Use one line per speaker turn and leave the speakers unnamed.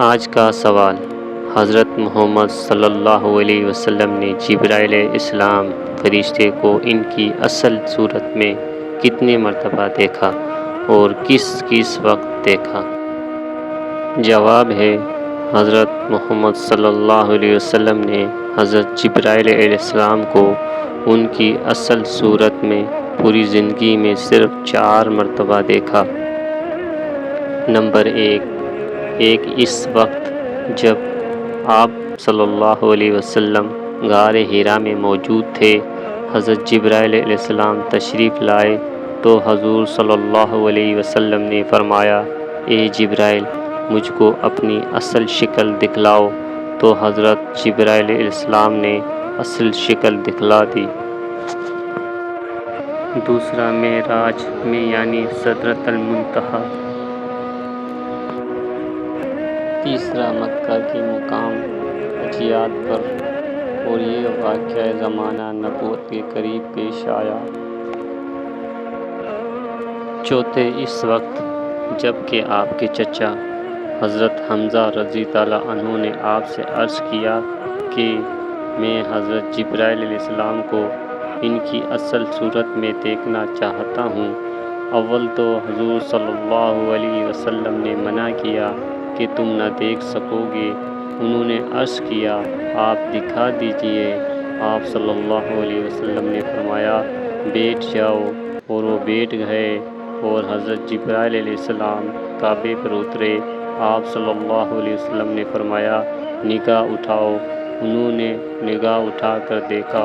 آج کا سوال: حضرت محمد صلی اللہ علیہ وسلم نے جبرائیل علیہ السلام فرشتے کو ان کی اصل صورت میں کتنی مرتبہ دیکھا اور کس کس وقت دیکھا؟ جواب ہے: حضرت محمد صلی اللہ علیہ وسلم نے حضرت جبرائیل علیہ السلام کو ان کی اصل صورت میں پوری زندگی میں صرف 4 مرتبہ دیکھا۔ نمبر 1، اس وقت جب آپ صلی اللہ علیہ وسلم غار حرا میں موجود تھے۔ حضرت جبرائیل علیہ السلام تشریف لائے تو حضور صلی اللہ علیہ وسلم نے فرمایا: اے جبرائیل، مجھ کو اپنی اصل شکل دکھلاؤ۔ تو حضرت جبرائیل علیہ السلام نے اصل شکل دکھلا دی۔ دوسرا، معراج میں یعنی سدرۃ المنتہا۔ تیسرا، مکہ کے مقام حجیات پر، اور یہ واقعہ زمانہ نبوت کے قریب پیش آیا۔ چوتھے، اس وقت جب کہ آپ کے چچا حضرت حمزہ رضی اللہ عنہ نے آپ سے عرض کیا کہ میں حضرت جبرائیل علیہ السلام کو ان کی اصل صورت میں دیکھنا چاہتا ہوں۔ اول تو حضور صلی اللہ علیہ وسلم نے منع کیا کہ تم نہ دیکھ سکو گے۔ انہوں نے عرض کیا: آپ دکھا دیجئے۔ آپ صلی اللہ علیہ وسلم نے فرمایا: بیٹھ جاؤ، اور وہ بیٹھ گئے، اور حضرت جبرائیل علیہ السلام کعبے پر اترے۔ آپ صلی اللہ علیہ وسلم نے فرمایا: نگاہ اٹھاؤ۔ انہوں نے نگاہ اٹھا کر دیکھا